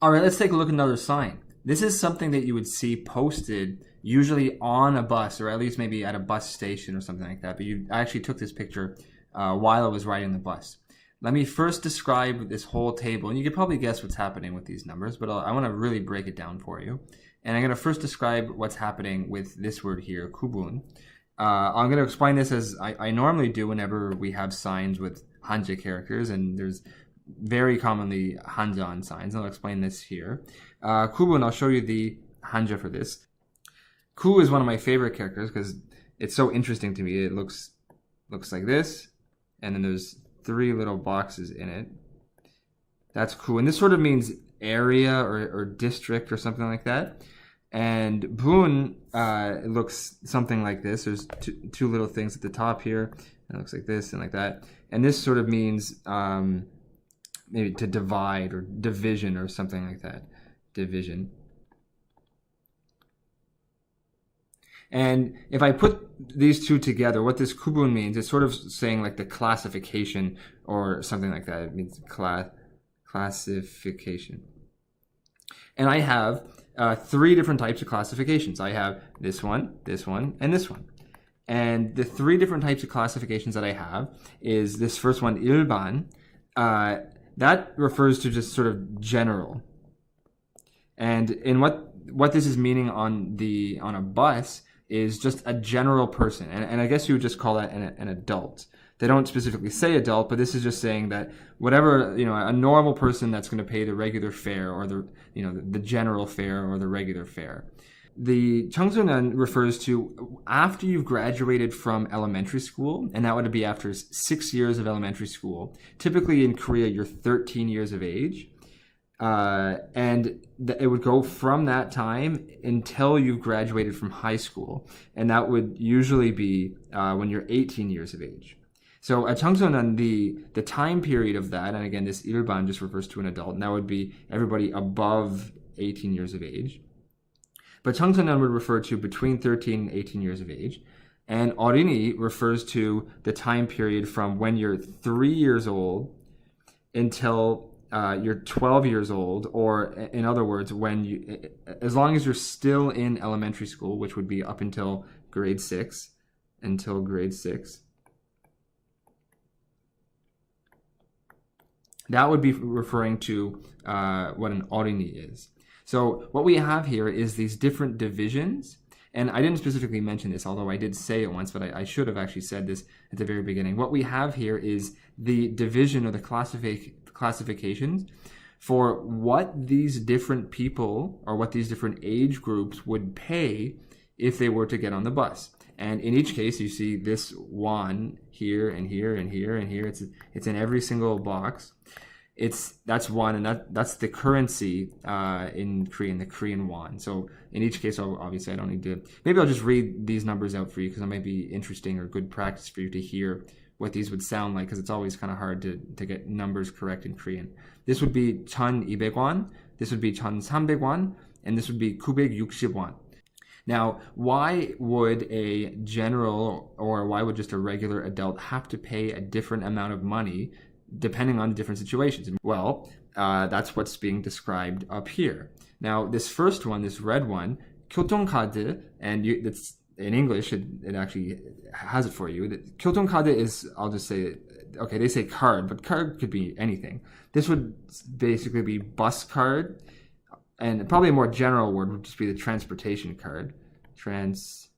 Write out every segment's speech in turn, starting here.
All right, let's take a look at another sign. This is something that you would see posted usually on a bus, or at least maybe at a bus station or something like that. But I actually took this picture while I was riding the bus. Let me first describe this whole table, and you could probably guess what's happening with these numbers, but I want to really break it down for you. And I'm going to first describe what's happening with this word here, kubun. I'm going to explain this as I normally do whenever we have signs with Hanja characters, and there's very commonly Hanja signs. I'll explain this here. Kubun, I'll show you the Hanja for this. Ku is one of my favorite characters because it's so interesting to me. It looks like this, and then there's 3 little boxes in it. That's Ku, and this sort of means area or district or something like that. And Bun it looks something like this. There's two little things at the top here, and it looks like this and like that. And this sort of means maybe to divide or division or something like that. Division. And if I put these two together, what this kubun means, it's sort of saying like the classification or something like that. It means classification. And I have 3 different types of classifications. I have this one, and this one. And the 3 different types of classifications that I have is this first one, 일반. That refers to just sort of general. And in what this is meaning on a bus is just a general person. And I guess you would just call that an adult. They don't specifically say adult, but this is just saying that whatever, a normal person that's going to pay the regular fare or the general fare or the regular fare. The 청소년 refers to after you've graduated from elementary school, and that would be after 6 years of elementary school. Typically in Korea, you're 13 years of age. And it would go from that time until you've graduated from high school. And that would usually be when you're 18 years of age. So at 청소년, the time period of that, and again, this 일반 just refers to an adult, and that would be everybody above 18 years of age. But 청소년 would refer to between 13 and 18 years of age. And 어린이 refers to the time period from when you're 3 years old until you're 12 years old, or in other words, as long as you're still in elementary school, which would be up until grade 6, that would be referring to what an 어린이 is. So what we have here is these different divisions, and I didn't specifically mention this, although I did say it once, but I should have actually said this at the very beginning. What we have here is the division or the classifications for what these different people or what these different age groups would pay if they were to get on the bus. And in each case, you see this won here and here and here and here. It's in every single box. That's won, and that's the currency in Korean, the Korean won. So in each case, obviously, I don't need to. Maybe I'll just read these numbers out for you because it might be interesting or good practice for you to hear what these would sound like, because it's always kind of hard to get numbers correct in Korean. This would be 1,200 won, this would be 1,300 won, and this would be 960 won. Now, why would a general or why would just a regular adult have to pay a different amount of money depending on the different situations? Well, that's what's being described up here. Now, this first one, this red one, 교통카드, and it's in English, it actually has it for you. 교통카드 is, I'll just say, okay, they say card, but card could be anything. This would basically be bus card, and probably a more general word would just be the transportation card. Let's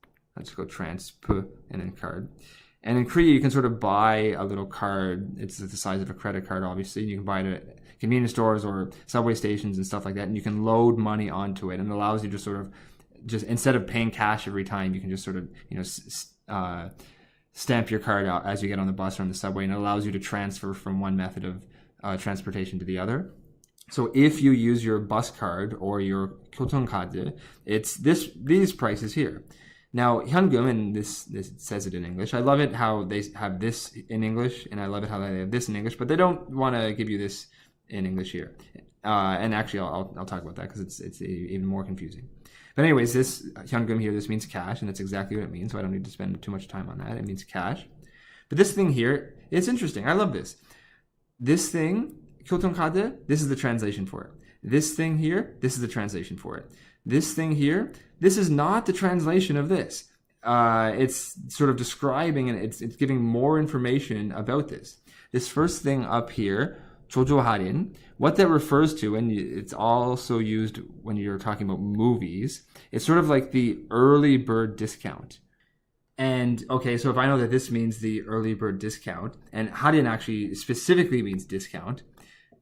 go transp, and then card. And in Korea, you can sort of buy a little card. It's the size of a credit card, obviously. You can buy it at convenience stores or subway stations and stuff like that, and you can load money onto it, and it allows you to sort of just instead of paying cash every time, you can just sort of stamp your card out as you get on the bus or on the subway, and it allows you to transfer from one method of transportation to the other. So if you use your bus card or your 교통카드, it's these prices here. Now, 현금, and this says it in English. I love it how they have this in English, and I love it how they have this in English, but they don't want to give you this in English here. And actually, I'll talk about that because it's even more confusing. But anyways, this 현금 here, this means cash, and that's exactly what it means, so I don't need to spend too much time on that. It means cash. But this thing here, it's interesting. I love this. This thing, 교통카드, this is the translation for it. This thing here, this is the translation for it. This thing here, this is not the translation of this. It's sort of describing and it's giving more information about this. This first thing up here, 조조할인, what that refers to, and it's also used when you're talking about movies, it's sort of like the early bird discount. And okay, so if I know that this means the early bird discount, and 할인 actually specifically means discount.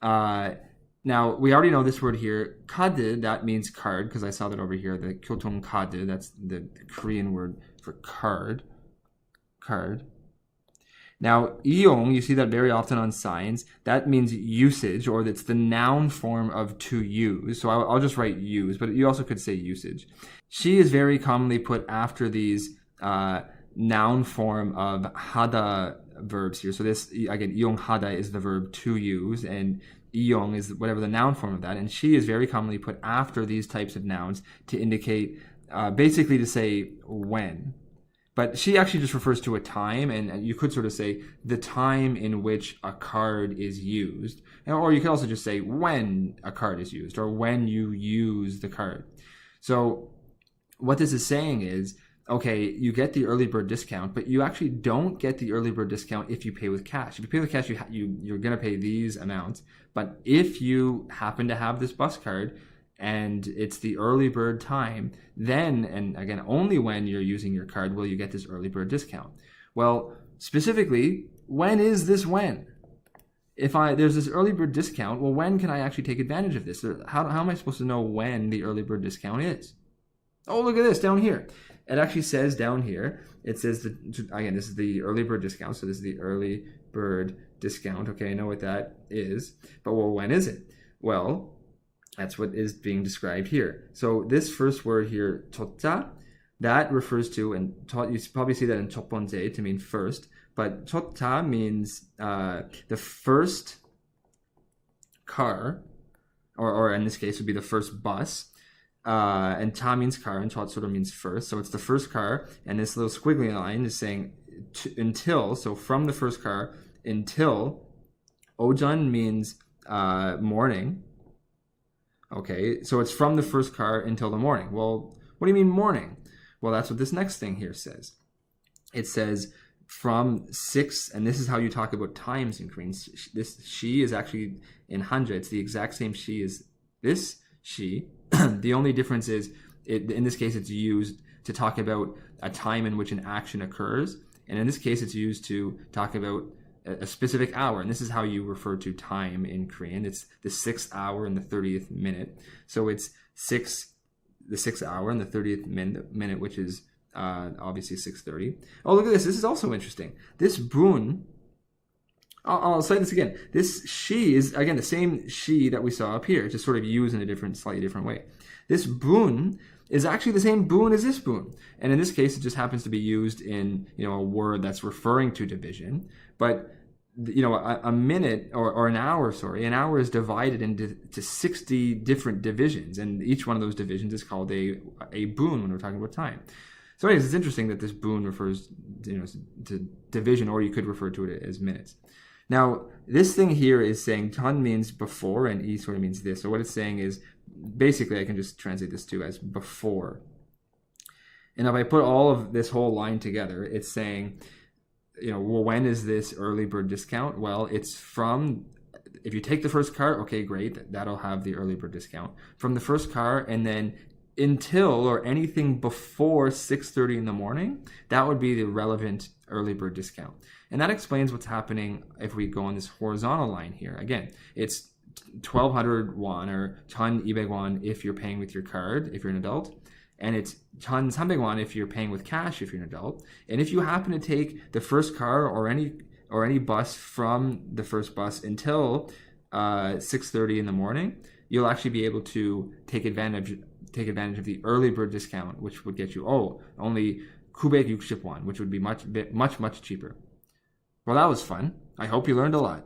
Now, we already know this word here, 카드, that means card, because I saw that over here, the 교통카드, that's the Korean word for card. Now, 이용, you see that very often on signs, that means usage, or it's the noun form of to use. So I'll just write use, but you also could say usage. She is very commonly put after these noun form of 하다 verbs here. So this, again, 이용하다 is the verb to use, and 이용 is whatever the noun form of that. And she is very commonly put after these types of nouns to indicate, basically to say when. But she actually just refers to a time, and you could sort of say the time in which a card is used. Or you could also just say when a card is used, or when you use the card. So what this is saying is, okay, you get the early bird discount, but you actually don't get the early bird discount if you pay with cash. If you pay with cash, you're going to pay these amounts. But if you happen to have this bus card and it's the early bird time, then, and again, only when you're using your card will you get this early bird discount. Well, specifically, when is this when? If there's this early bird discount, well, when can I actually take advantage of this? How am I supposed to know when the early bird discount is? Oh, look at this down here. It actually says down here, it says, again, this is the early bird discount. So this is the early bird discount. Okay, I know what that is. But well, when is it? Well, that's what is being described here. So this first word here, 첫자, that refers to, and you probably see that in 첫 번째 to mean first. But 첫자 means the first car, or in this case would be the first bus. And 차 means car, and 첫 sort of means first. So it's the first car, and this little squiggly line is saying until, so from the first car until. 오전 means morning. Okay, so it's from the first car until the morning. Well, what do you mean morning? Well, that's what this next thing here says. It says from 6, and this is how you talk about times in Korean. This she is actually in Hanja. It's the exact same she as this she. The only difference is, in this case, it's used to talk about a time in which an action occurs. And in this case, it's used to talk about a specific hour. And this is how you refer to time in Korean. It's the 6th hour and the 30th minute. So it's the 6th hour and the 30th minute, which is obviously 6:30. Oh, look at this. This is also interesting. This bun, I'll say this again. This she is, again, the same she that we saw up here, just sort of used in a slightly different way. This bun is actually the same bun as this bun. And in this case, it just happens to be used in, a word that's referring to division. But, a minute or an hour is divided into 60 different divisions. And each one of those divisions is called a bun when we're talking about time. So anyways, it's interesting that this bun refers, to division, or you could refer to it as minutes. Now, this thing here is saying 전 means before and 이 sort of means this. So what it's saying is, basically, I can just translate this to as before. And if I put all of this whole line together, it's saying, well, when is this early bird discount? Well, it's from, if you take the first car, okay, great, that'll have the early bird discount. From the first car, and then until or anything before 6:30 in the morning, that would be the relevant early bird discount. And that explains what's happening if we go on this horizontal line here. Again, it's 1,200 won or 1,200 won if you're paying with your card, if you're an adult. And it's 1,300 won if you're paying with cash, if you're an adult. And if you happen to take the first car or any bus from the first bus until 6:30 in the morning, you'll actually be able to take advantage of the early bird discount, which would get you only 960 won, which would be much cheaper. Well, that was fun. I hope you learned a lot.